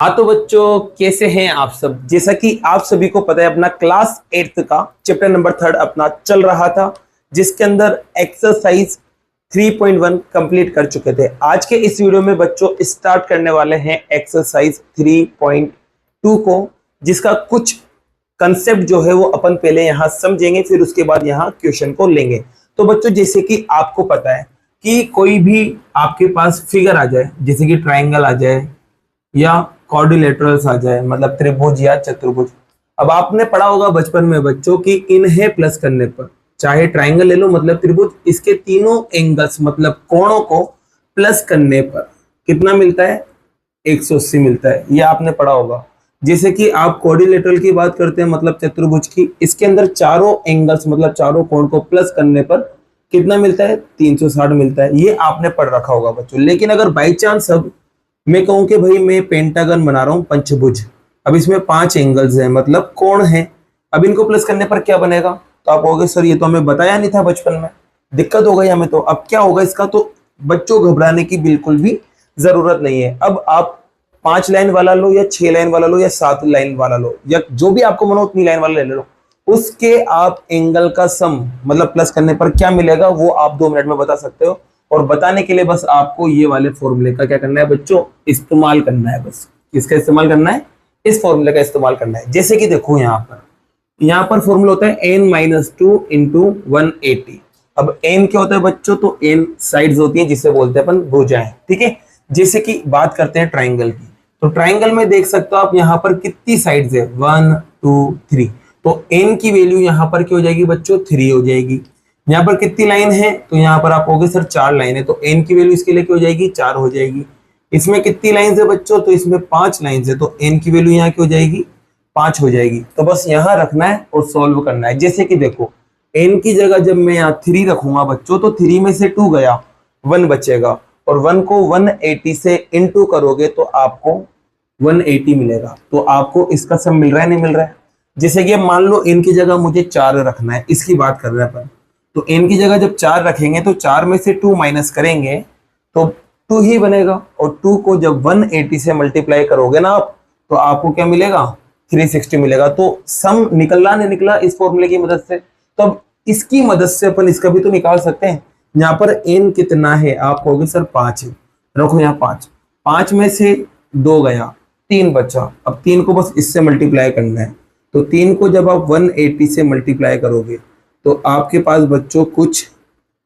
हाँ तो बच्चों, कैसे हैं आप सब। जैसा कि आप सभी को पता है, अपना क्लास 8th का चैप्टर नंबर 3 अपना चल रहा था, जिसके अंदर एक्सरसाइज 3.1 कंप्लीट कर चुके थे। आज के इस वीडियो में बच्चों स्टार्ट करने वाले हैं एक्सरसाइज 3.2 को, जिसका कुछ कंसेप्ट जो है वो अपन पहले यहाँ समझेंगे, फिर उसके बाद यहाँ क्वेश्चन को लेंगे। तो बच्चों, जैसे कि आपको पता है कि कोई भी आपके पास फिगर आ जाए, जैसे कि ट्राइंगल आ जाए या क्वाड्रिलेटरल्स आ जाए, मतलब त्रिभुज या चतुर्भुज। अब आपने पढ़ा होगा बचपन में बच्चों की इन्हें प्लस करने पर, चाहे ट्राइंगल ले लो मतलब त्रिभुज, इसके तीनों एंगल्स मतलब कोणों को प्लस करने पर कितना मिलता है? 180 मिलता है। ये आपने पढ़ा होगा। जैसे कि आप क्वाड्रिलेटरल की बात करते हैं, मतलब चतुर्भुज की, इसके अंदर चारों एंगल्स मतलब चारों कोण को प्लस करने पर कितना मिलता है? 360 मिलता है। ये आपने पढ़ रखा होगा बच्चों। लेकिन अगर बाई चांस अब मैं कहूं कि भाई मैं पेंटागन बना रहा हूं, पंचभुज, अब इसमें 5 एंगल्स हैं मतलब कोण है, अब इनको प्लस करने पर क्या बनेगा? तो आप कहोगे सर ये तो हमें बताया नहीं था बचपन में, दिक्कत हो गई हमें। तो अब क्या होगा इसका? तो बच्चों घबराने की बिल्कुल भी जरूरत नहीं है। अब आप 5 लाइन वाला लो या 6 लाइन वाला लो या 7 लाइन वाला लो, या जो भी आपको मनो उतनी लाइन वाला ले लो, उसके आप एंगल का सम मतलब प्लस करने पर क्या मिलेगा वो आप 2 मिनट में बता सकते हो। और बताने के लिए बस आपको ये वाले फॉर्मूले का क्या करना है बच्चों? इस्तेमाल करना है। बस किसका इस्तेमाल करना है? इस फॉर्मूले का इस्तेमाल करना है। जैसे कि देखो यहाँ पर फॉर्मूला होता है n-2 इंटू 180। अब n क्या होता है बच्चों? तो n साइड्स होती है, जिसे बोलते हैं अपन भुजाएं। ठीक है। जैसे कि बात करते हैं ट्राइंगल की, तो ट्राइंगल में देख सकते हो आप यहाँ पर कितनी साइड्स है? 1 2 3। तो n की वैल्यू यहाँ पर क्या हो जाएगी बच्चों? 3 हो जाएगी। यहाँ पर कितनी लाइन है? तो यहाँ पर आप कहोगे सर 4 लाइन है, तो n की वैल्यू इसके लिए क्या हो जाएगी? 4 हो जाएगी। इसमें कितनी लाइन है बच्चों? तो इसमें 5 लाइन है, तो n की वैल्यू यहाँ क्या हो जाएगी? 5 हो जाएगी। तो बस यहाँ रखना है और सॉल्व करना है। जैसे कि देखो, n की जगह जब मैं यहाँ 3 रखूंगा बच्चों, तो 3 में से 2 गया, 1 बचेगा, और 1 को 180 से इंटू करोगे तो आपको 180 मिलेगा। तो आपको इसका सम मिल रहा है नहीं मिल रहा है? जैसे कि मान लो n की जगह मुझे 4 रखना है, इसकी बात कर रहे हैं अपन, तो n की जगह जब 4 रखेंगे तो 4 में से 2 माइनस करेंगे तो 2 ही बनेगा, और 2 को जब 180 से मल्टीप्लाई करोगे ना आप, तो आपको क्या मिलेगा? 360 मिलेगा। तो सम निकला नहीं निकला इस फॉर्मूले की मदद से? तो अब इसकी मदद से अपन इसका भी तो निकाल सकते हैं। यहाँ पर n कितना है? आप कहोगे सर 5 है, रखो यहाँ 5। 5 में से 2 गया, 3 बचा, अब 3 को बस इससे मल्टीप्लाई करना है। तो 3 को जब आप 180 से मल्टीप्लाई करोगे तो आपके पास बच्चों कुछ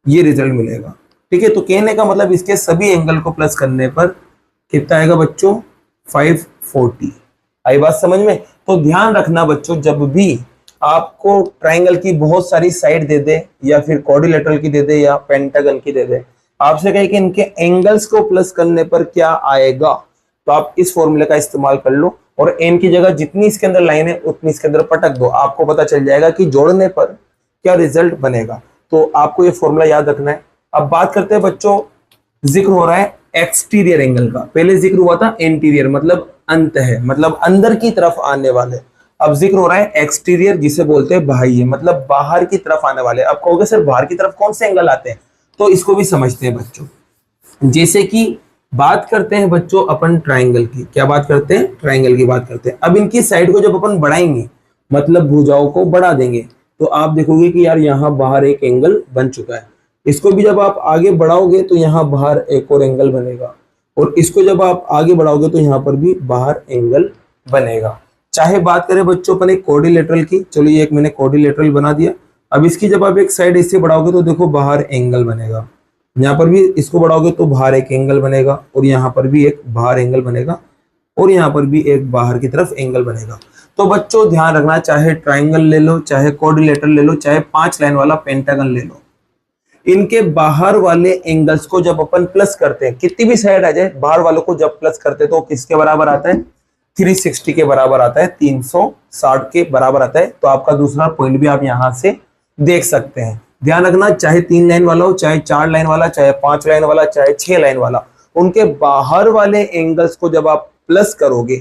ये रिजल्ट मिलेगा। ठीक है। तो कहने का मतलब इसके सभी एंगल को प्लस करने पर कितना आएगा बच्चों? 540। आई बात समझ में? तो ध्यान रखना बच्चों, जब भी आपको ट्राइंगल की बहुत सारी साइड दे दे, या फिर क्वाड्रिलेटरल की दे दे, या पेंटागन की दे दे, आपसे कहे कि इनके एंगल्स को प्लस करने पर क्या आएगा, तो आप इस फॉर्मूले का इस्तेमाल कर लो, और n की जगह जितनी इसके अंदर लाइन है उतनी इसके अंदर पटक दो। आपको पता चल जाएगा कि जोड़ने पर क्या रिजल्ट बनेगा। तो आपको ये फॉर्मूला याद रखना है। अब बात करते हैं बच्चों, जिक्र हो रहा है एक्सटीरियर एंगल का। पहले जिक्र हुआ था इंटीरियर, मतलब अंत है, मतलब अंदर की तरफ आने वाले। अब जिक्र हो रहा है एक्सटीरियर, जिसे बोलते हैं बाह्य, मतलब बाहर की तरफ आने वाले। अब कहोगे सर बाहर की तरफ कौन से एंगल आते हैं? तो इसको भी समझते हैं बच्चों। जैसे कि बात करते हैं बच्चों अपन ट्राइंगल की, क्या बात करते हैं? ट्राइंगल की बात करते हैं। अब इनकी साइड को जब अपन बढ़ाएंगे, मतलब भुजाओं को बढ़ा देंगे, तो आप देखोगे कि यार यहाँ बाहर एक एंगल बन चुका है। इसको भी जब आप आगे बढ़ाओगे तो यहाँ बाहर एक और एंगल बनेगा, और इसको जब आप आगे बढ़ाओगे तो यहाँ पर भी बाहर एंगल बनेगा। चाहे बात करें बच्चों अपन एक क्वाड्रिलेटरल की, चलो ये एक मैंने क्वाड्रिलेटरल बना दिया। अब इसकी जब आप एक साइड इससे बढ़ाओगे तो देखो बाहर एंगल बनेगा, यहाँ पर भी इसको बढ़ाओगे तो बाहर एक एंगल बनेगा, और यहाँ पर भी एक बाहर एंगल बनेगा, और यहाँ पर भी एक बाहर की तरफ एंगल बनेगा। तो बच्चों ध्यान रखना, चाहे ट्राइंगल ले लो, चाहे क्वाड्रिलेटरल ले लो, चाहे 5 लाइन वाला पेंटागन ले लो, इनके बाहर वाले एंगल्स को जब अपन प्लस करते हैं, कितनी भी साइड आ जाए, बाहर वालों को जब प्लस करते हैं तो किसके बराबर आता है? 360 के बराबर आता है, 360 के बराबर आता है। तो आपका दूसरा पॉइंट भी आप यहां से देख सकते हैं। ध्यान रखना, चाहे 3 लाइन वाला हो, चाहे 4 लाइन वाला, चाहे 5 लाइन वाला, चाहे 6 लाइन वाला, उनके बाहर वाले एंगल्स को जब आप प्लस करोगे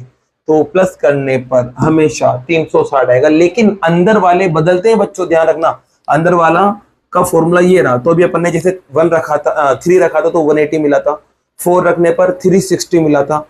तो प्लस करने पर हमेशा 360 आएगा। लेकिन अंदर वाले बदलते हैं बच्चों, ध्यान रखना। अंदर वाला का फॉर्मूला ये रहा, तो अभी अपन ने जैसे 1 रखा था, 3 रखा था तो 180 मिला था, 4 रखने पर 360 मिला था,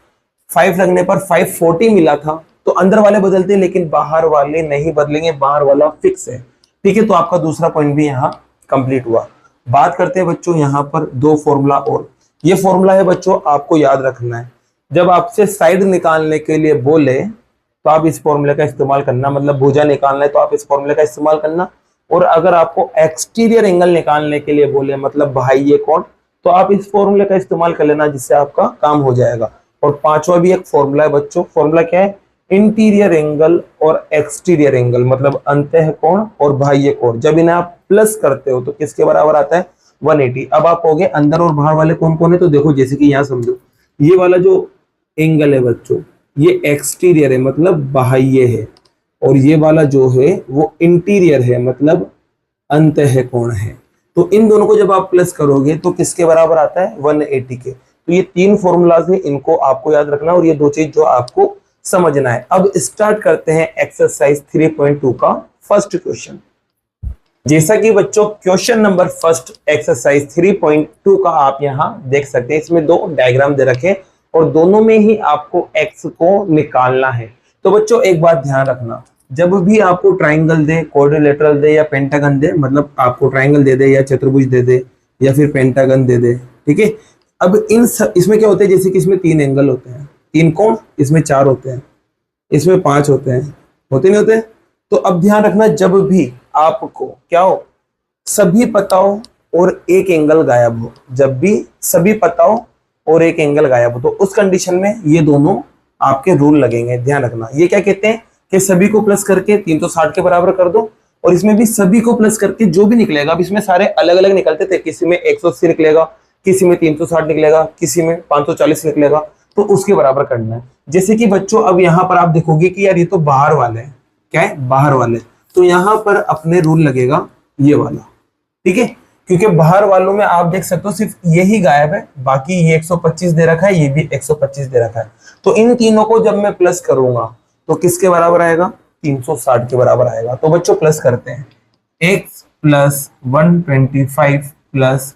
5 लगने पर 540 मिला था, तो अंदर वाले बदलते हैं लेकिन बाहर वाले नहीं बदलेंगे, बाहर वाला फिक्स है। ठीक है, तो आपका दूसरा पॉइंट भी यहाँ कंप्लीट हुआ। बात करते हैं बच्चों यहाँ पर दो फॉर्मूला और। ये फॉर्मूला है बच्चों, आपको याद रखना है। जब आपसे साइड निकालने के लिए बोले तो आप इस फॉर्मूले का इस्तेमाल करना, मतलब भुजा निकालना है तो आप इस फॉर्मूले का इस्तेमाल करना। और अगर आपको एक्सटीरियर एंगल निकालने के लिए बोले, मतलब बाह्य कोण, तो आप इस फॉर्मूले का इस्तेमाल कर लेना, जिससे आपका काम हो जाएगा। और पांचवा भी एक फॉर्मूला है बच्चों, फॉर्मूला क्या है? इंटीरियर एंगल और एक्सटीरियर एंगल, मतलब अंतः कोण और बाह्य कोण। जब इन्हें आप प्लस करते हो तो किसके बराबर आता है? 180। अब आप कहोगे अंदर और बाहर वाले कौन कौन है, तो देखो जैसे कि यहाँ समझो, ये वाला जो एंगल है बच्चों, ये एक्सटीरियर है मतलब बाह्य है, और ये वाला जो है वो इंटीरियर है मतलब अंतः कोण है। तो इन दोनों को जब आप प्लस करोगे तो किसके बराबर आता है? 180 के। तो ये तीन फॉर्मूलाज है, इनको आपको याद रखना, और ये दो चीज जो आपको समझना है। अब स्टार्ट करते हैं एक्सरसाइज 3.2 का फर्स्ट क्वेश्चन। जैसा कि बच्चों क्वेश्चन नंबर फर्स्ट एक्सरसाइज 3.2 का आप यहां देख सकते हैं, इसमें दो डायग्राम दे रखे और दोनों में ही आपको एक्स को निकालना है। तो बच्चों एक बात ध्यान रखना, जब भी आपको ट्राइंगल दे, क्वाड्रिलेटरल दे या पेंटागन दे, मतलब आपको ट्राइंगल दे दे या चतुर्भुज दे दे या फिर पेंटागन दे दे, ठीक है। अब इसमें क्या होता है, जैसे कि इसमें 3 एंगल होते हैं, 3 कोण, इसमें 4 होते हैं, इसमें 5 होते हैं, होते नहीं होते? तो अब ध्यान रखना, जब भी आपको क्या हो, सभी पता हो और एक एंगल गायब हो, जब भी सभी पता हो और एक एंगल गायब हो, तो उस कंडीशन में ये दोनों आपके रूल लगेंगे। ध्यान रखना, ये क्या कहते हैं कि सभी को प्लस करके 360 के बराबर कर दो, और इसमें भी सभी को प्लस करके जो भी निकलेगा, अब इसमें सारे अलग अलग निकलते थे, किसी में 180 निकलेगा, किसी में 360 निकलेगा, किसी में 540 निकलेगा, तो उसके बराबर करना है। जैसे कि बच्चों अब यहाँ पर आप देखोगे कि यार ये तो बाहर वाले हैं, क्या है? बाहर वाले, तो यहाँ पर अपने रूल लगेगा ये वाला, ठीक है, क्योंकि बाहर वालों में आप देख सकते हो सिर्फ यही गायब है, बाकी ये 125 दे रखा है, ये भी 125 दे रखा है। तो इन तीनों को जब मैं प्लस करूंगा तो किसके बराबर आएगा? 360 के बराबर आएगा। तो बच्चों प्लस करते हैं, x प्लस 125 प्लस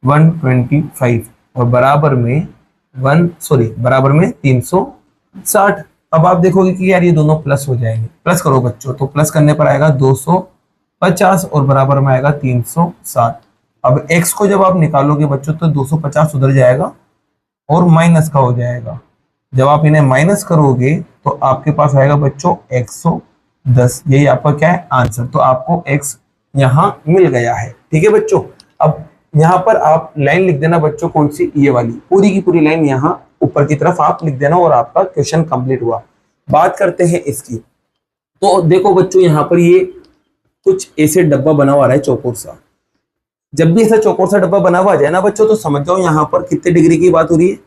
125 और बराबर में बराबर में 360। अब आप देखोगे कि यार ये दोनों प्लस हो जाएंगे, प्लस करो बच्चों, तो प्लस करने पर आएगा 250 और बराबर में आएगा 360। अब x को जब आप निकालोगे बच्चों तो 250 उधर जाएगा और माइनस का हो जाएगा। जब आप इन्हें माइनस करोगे तो आपके पास आएगा बच्चों 110। यही आपका क्या है? आंसर। तो आपको x यहाँ मिल गया है, ठीक है बच्चों। अब यहाँ पर आप लाइन लिख देना बच्चों, कौन सी? ये वाली, पूरी की पूरी लाइन यहाँ ऊपर की तरफ आप लिख देना और आपका क्वेश्चन कंप्लीट हुआ। बात करते हैं इसकी। तो देखो बच्चों यहाँ पर ये कुछ ऐसे डब्बा बना हुआ है चौकोर सा। जब भी ऐसा चौकोर सा डब्बा बना हुआ जाए ना बच्चों, तो समझ जाओ यहाँ पर कितने डिग्री की बात हो रही है?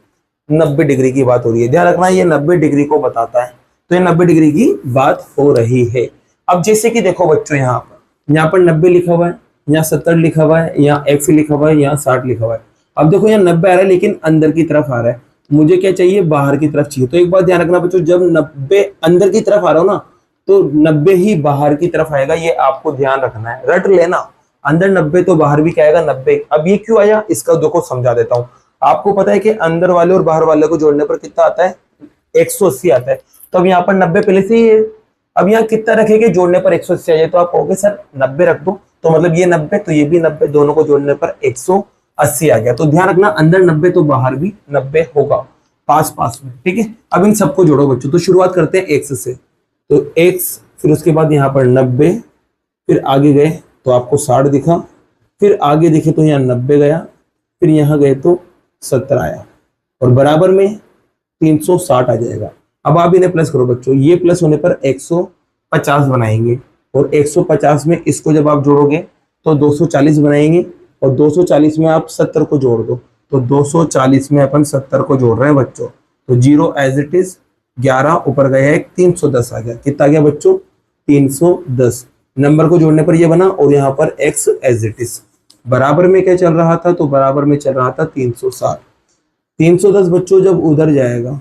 90 डिग्री की बात हो रही है। ध्यान रखना, ये 90 डिग्री को बताता है, तो ये 90 डिग्री की बात हो रही है। अब जैसे कि देखो बच्चों यहाँ पर 90 लिखा हुआ है, यहाँ 70 लिखा हुआ है, यहाँ x लिखा हुआ है, यहाँ 60 लिखा हुआ है। अब देखो यहाँ 90 आ रहा है लेकिन अंदर की तरफ आ रहा है, मुझे क्या चाहिए? बाहर की तरफ चाहिए। तो एक बात ध्यान रखना बच्चों, जब 90 अंदर की तरफ आ रहा हो ना, तो 90 ही बाहर की तरफ आएगा, ये आपको ध्यान रखना है, रट लेना। अंदर 90 तो बाहर भी क्या आएगा? 90। अब ये क्यों आया, इसका देखो समझा देता हूँ। आपको पता है कि अंदर वाले और बाहर वाले को जोड़ने पर कितना आता है? 180 आता है। तो अब यहाँ पर 90 पहले से ही है, अब यहाँ कितना रखेंगे जोड़ने पर 180 आ जाए? तो आप कहोगे सर 90 रख दो, तो मतलब ये 90 तो ये भी 90, दोनों को जोड़ने पर 180 आ गया। तो ध्यान रखना, अंदर 90 तो बाहर भी 90 होगा, पास पास में, ठीक है। अब इन सबको जोड़ो बच्चों। तो शुरुआत करते हैं x से, तो x, फिर उसके बाद यहाँ पर 90, फिर आगे गए तो आपको 60 दिखा, फिर आगे देखे तो यहाँ 90 गया, फिर यहाँ गए तो 70 आया, और बराबर में 360 आ जाएगा। अब आप इन्हें प्लस करो बच्चों, ये प्लस होने पर 150 बनाएंगे, और 150 में इसको जब आप जोड़ोगे तो 240 बनाएंगे, और 240 में आप 70 को जोड़ दो, तो 240 में अपन 70 को जोड़ रहे हैं बच्चों। तो 0 एज इट इज, 11 ऊपर गया है, 310 आ गया। कितना आ गया बच्चों? 310। नंबर को जोड़ने पर ये बना, और यहाँ पर x एज इट इज। बराबर में क्या चल रहा था? तो बराबर में चल रहा था 360। 310 बच्चों जब उधर जाएगा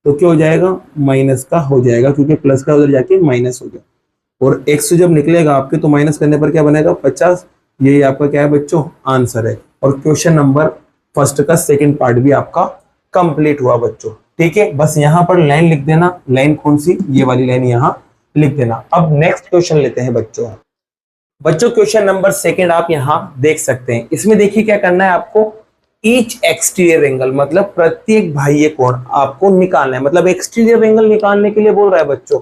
तो क्या हो जाएगा? माइनस का हो जाएगा, क्योंकि प्लस का उधर जाके माइनस हो गया। और x जब निकलेगा आपके तो माइनस करने पर क्या बनेगा? 50। यही आपका क्या है बच्चों? आंसर है। और क्वेश्चन नंबर फर्स्ट का सेकंड पार्ट भी आपका कंप्लीट हुआ बच्चों, ठीक है, बस यहाँ पर लाइन लिख देना, लाइन कौन सी, ये वाली लाइन यहाँ लिख देना। अब नेक्स्ट क्वेश्चन लेते हैं बच्चों। बच्चों क्वेश्चन नंबर सेकंड आप यहाँ देख सकते हैं। इसमें देखिए क्या करना है आपको, ईच एक्सटीरियर एंगल मतलब प्रत्येक बाह्य कोण आपको निकालना है। मतलब एक्सटीरियर एंगल निकालने के लिए बोल रहा है बच्चों,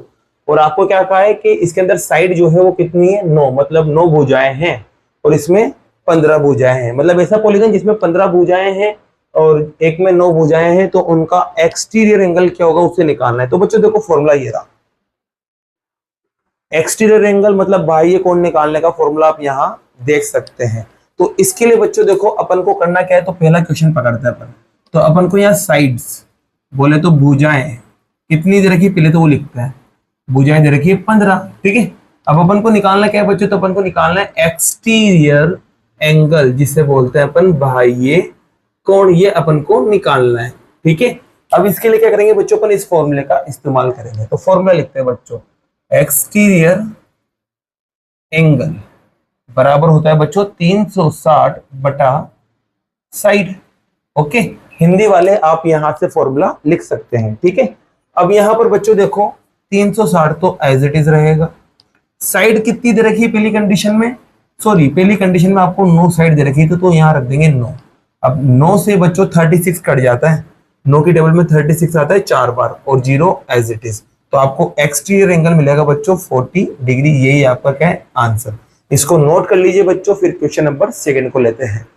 और आपको क्या कहा है कि इसके अंदर साइड जो है वो कितनी है, 9, मतलब 9 भुजाएं हैं और इसमें 15 भुजाएं हैं। मतलब ऐसा पॉलीगन जिसमें 15 भुजाएं हैं और एक में 9 भुजाएं हैं, तो उनका एक्सटीरियर एंगल क्या होगा उसे निकालना है। तो बच्चों देखो फॉर्मूला ये रहा, एक्सटीरियर एंगल मतलब बाह्य कोण निकालने का फॉर्मूला आप यहाँ देख सकते हैं। तो इसके लिए बच्चों देखो अपन को करना क्या है, तो पहला क्वेश्चन पकड़ते हैं अपन। तो अपन को यहाँ साइड्स बोले तो भुजाएं कितनी दे रखी, पहले तो वो लिखता है, भुजाएं दे रखी है 15, ठीक है। अब अपन को निकालना क्या है बच्चों, तो अपन को निकालना है एक्सटीरियर एंगल, जिसे बोलते हैं अपन बाह्य कोण, ये अपन को निकालना है, ठीक है। अब इसके लिए क्या करेंगे बच्चों, अपन इस फॉर्मूले का इस्तेमाल करेंगे। तो फॉर्मूला लिखते हैं बच्चों, एक्सटीरियर एंगल बराबर होता है बच्चों 360 बटा साइड। ओके, हिंदी वाले आप यहां से फॉर्मूला लिख सकते हैं, ठीक है। अब यहां पर बच्चों देखो 360 तो एज इट इज रहेगा। साइड कितनी दे रखी है पहली कंडीशन में, सॉरी पहली कंडीशन में आपको 9 साइड दे रखी है, तो यहाँ रख देंगे 9। अब 9 से बच्चों 36 कट जाता है, 9 की टेबल में 36 आता है 4 बार और 0 एज इट इज। तो आपको एक्सटीरियर एंगल मिलेगा बच्चों 40 डिग्री, यही आपका क्या है आंसर। इसको नोट कर लीजिए बच्चों, फिर क्वेश्चन नंबर सेकंड को लेते हैं।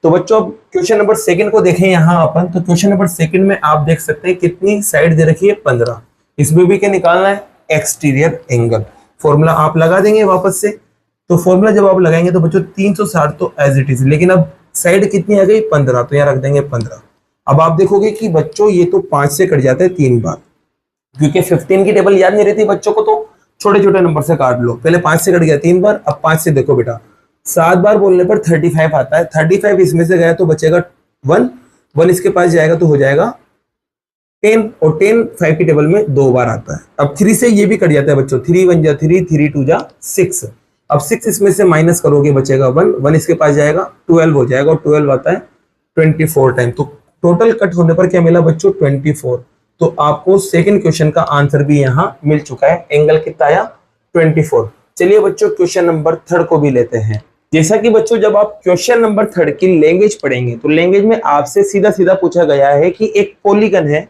तो बच्चों अब क्वेश्चन नंबर सेकंड को देखें यहाँ अपन। तो क्वेश्चन नंबर सेकंड में आप देख सकते हैं कितनी साइड दे रखी है 15। इसमें भी क्या निकालना है, एक्सटीरियर एंगल। फॉर्मूला आप लगा देंगे वापस से। तो फॉर्मूला जब आप लगाएंगे तो बच्चों 360 तो एज इट इज, लेकिन अब साइड कितनी आ गई 15, तो यहाँ रख देंगे 15। अब आप देखोगे कि बच्चों ये तो 5 से कट जाता है 3 बार, क्योंकि 15 की टेबल याद नहीं रहती बच्चों को, तो छोटे छोटे नंबर से काट लो। पहले 5 से कट गया 3 बार, अब 5 से देखो बेटा 7 बार बोलने पर 35 आता है। 35 इसमें से गया तो बचेगा 1 इसके पास जाएगा तो हो जाएगा 10, और 10 5 की टेबल में 2 बार आता है। अब 3 से ये भी कट जाता है बच्चों, 3 1 जा 3, 3 2 जा 6। अब 6 इसमें से माइनस करोगे बचेगा 1 इसके पास जाएगा 12 हो जाएगा, और 12 आता है 24 टाइम। तो टोटल कट होने पर क्या मिला बच्चों 24। तो आपको सेकंड क्वेश्चन का आंसर भी यहाँ मिल चुका है, एंगल कितना आया 24। चलिए बच्चों क्वेश्चन नंबर थर्ड को भी लेते हैं। जैसा कि बच्चों जब आप क्वेश्चन नंबर थर्ड की लैंग्वेज पढ़ेंगे तो लैंग्वेज में आपसे सीधा सीधा पूछा गया है कि एक पॉलीगन है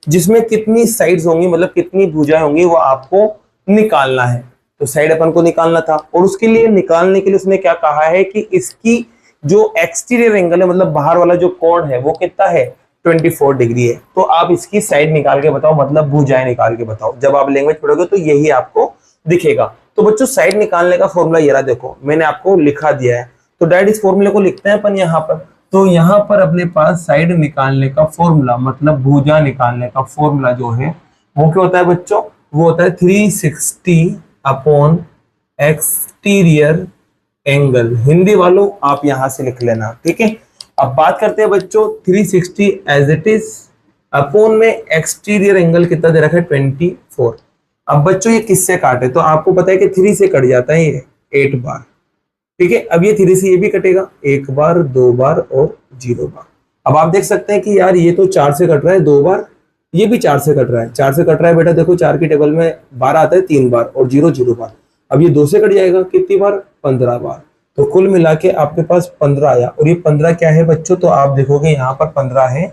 जिसमें कितनी साइड्स होंगी, मतलब कितनी भुजाएं होंगी, वो आपको निकालना है। तो साइड अपन को निकालना था, और उसके लिए निकालने के लिए उसने क्या कहा है कि इसकी जो एक्सटीरियर एंगल है, मतलब बाहर वाला जो कोण है वो कितना है 24 डिग्री है। तो आप इसकी साइड निकाल के बताओ, मतलब भुजाएं निकाल के बताओ। जब आप लैंग्वेज पढ़ोगे तो यही आपको दिखेगा। तो बच्चों साइड निकालने का फॉर्मूला ये रहा, देखो मैंने आपको लिखा दिया है। तो डायरेक्ट इस फॉर्मूले को लिखते हैं अपन यहाँ पर। तो यहाँ पर अपने पास साइड निकालने का फॉर्मूला, मतलब भुजा निकालने का फॉर्मूला जो है वो क्या होता है बच्चों, वो होता है 360 अपॉन एक्सटीरियर एंगल। हिंदी वालों आप यहां से लिख लेना, ठीक है। अब बात करते हैं बच्चों 360 एज इट इज अपॉन में एक्सटीरियर एंगल कितना दे रखा है 24। अब बच्चों ये किससे काटे, तो आपको पता है कि 3 से कट जाता है ये 8 बार, ठीक है। अब ये 3 से ये भी कटेगा 1 बार 2 बार और 0 बार। अब आप देख सकते हैं कि यार ये तो 4 से कट रहा है 2 बार, ये भी 4 से कट रहा है, 4 से कट रहा है बेटा। देखो 4 की टेबल में 12 आता है 3 बार और 0 0 बार। अब ये 2 से कट जाएगा कितनी बार 15 बार। तो कुल मिला के आपके पास 15 आया, और ये 15 क्या है बच्चों, तो आप देखोगे यहाँ पर 15 है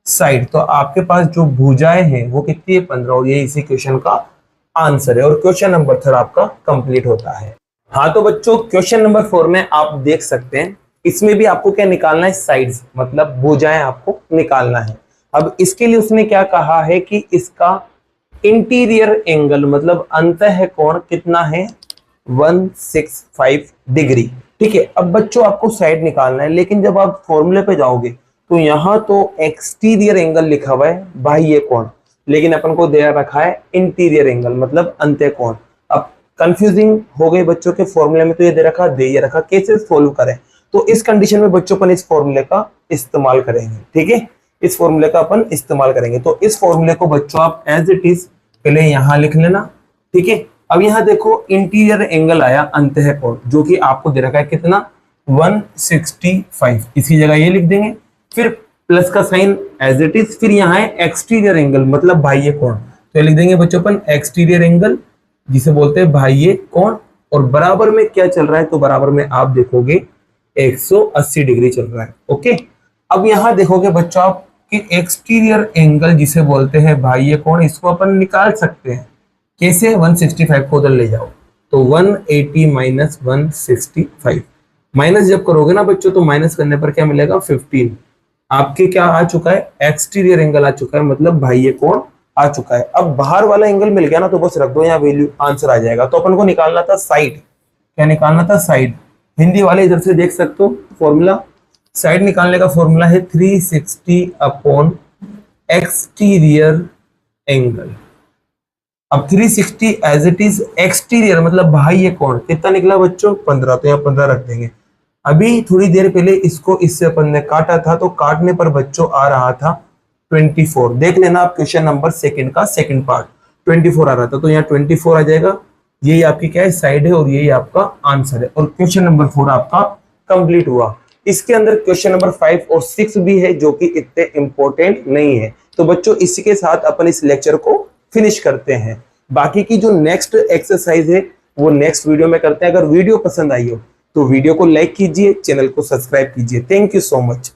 साइड। तो आपके पास जो भुजाएं हैं वो कितनी है 15, और ये इसी क्वेश्चन का आंसर है। और क्वेश्चन नंबर 3 आपका कंप्लीट होता है। हाँ तो बच्चों क्वेश्चन नंबर 4 में आप देख सकते हैं, इसमें भी आपको क्या निकालना है साइड्स, मतलब भुजाएं आपको निकालना है। अब इसके लिए उसने क्या कहा है कि इसका इंटीरियर एंगल मतलब अंतः कोण कितना है 165 डिग्री, ठीक है। अब बच्चों आपको साइड निकालना है, लेकिन जब आप फॉर्मूले पे जाओगे तो यहाँ तो एक्सटीरियर एंगल लिखा हुआ है बाह्य कोण, लेकिन अपन को दे रखा है इंटीरियर एंगल मतलब अंत्य कोण। अब कंफ्यूजिंग हो गई बच्चों के फॉर्मूले में, तो ये दे रखा दे ये रखा, कैसे सोल्व करें। तो इस कंडीशन में बच्चों अपन इस फॉर्मूले का इस्तेमाल करेंगे, ठीक है। इस फॉर्मूले का अपन इस्तेमाल करेंगे। तो इस फॉर्मूले को बच्चों आप एज इट इज पहले यहाँ लिख लेना, ठीक है। अब यहाँ देखो इंटीरियर एंगल आया अंतः कोण, जो कि आपको दे रखा है कितना 165, इसी जगह ये लिख देंगे। फिर प्लस का साइन एज इट इज, फिर यहाँ है एक्सटीरियर एंगल मतलब बाह्य कोण, तो लिख देंगे बच्चों अपन एक्सटीरियर एंगल जिसे बोलते हैं बाह्य कोण, और बराबर में क्या चल रहा है, तो बराबर में आप देखोगे 180 डिग्री चल रहा है। ओके, अब यहां देखोगे बच्चों आप कि एक्सटीरियर एंगल जिसे बोलते हैं बाह्य कोण, इसको अपन निकाल सकते हैं कैसे, 165 को उधर ले जाओ तो 180 माइनस 165, माइनस जब करोगे ना बच्चों तो माइनस करने पर क्या मिलेगा 15, आपके क्या आ चुका है, एक्सटीरियर एंगल आ चुका है, मतलब बाह्य कोण आ चुका है। अब बाहर वाला एंगल मिल गया ना तो बस रख दो यहाँ वैल्यू, आंसर आ जाएगा। तो अपन को निकालना था साइड, क्या निकालना था, साइड। हिंदी वाले इधर से देख सकते हो फॉर्मूला, साइड निकालने का फॉर्मूला है 360 अपॉन एक्सटीरियर एंगल। अब 360 एज इट इज एक्सटीरियर मतलब बाह्य कोण कितना निकला बच्चों 15, तो यहाँ 15 रख देंगे। अभी थोड़ी देर पहले इसको इससे अपन ने काटा था तो काटने पर बच्चों आ रहा था 24, देख लेना आप क्वेश्चन नंबर सेकंड का सेकंड पार्ट 24 आ रहा था, तो यहाँ 24 आ जाएगा। यही आपकी क्या है साइड है और यही आपका आंसर है, और क्वेश्चन नंबर 4 आपका कंप्लीट हुआ। इसके अंदर क्वेश्चन नंबर 5 और 6 भी है जो कि इतने इंपॉर्टेंट नहीं है। तो बच्चों इसी के साथ अपन इस लेक्चर को फिनिश करते हैं। बाकी की जो नेक्स्ट एक्सरसाइज है वो नेक्स्ट वीडियो में करते हैं। अगर वीडियो पसंद आई हो तो वीडियो को लाइक कीजिए, चैनल को सब्सक्राइब कीजिए। Thank you so much.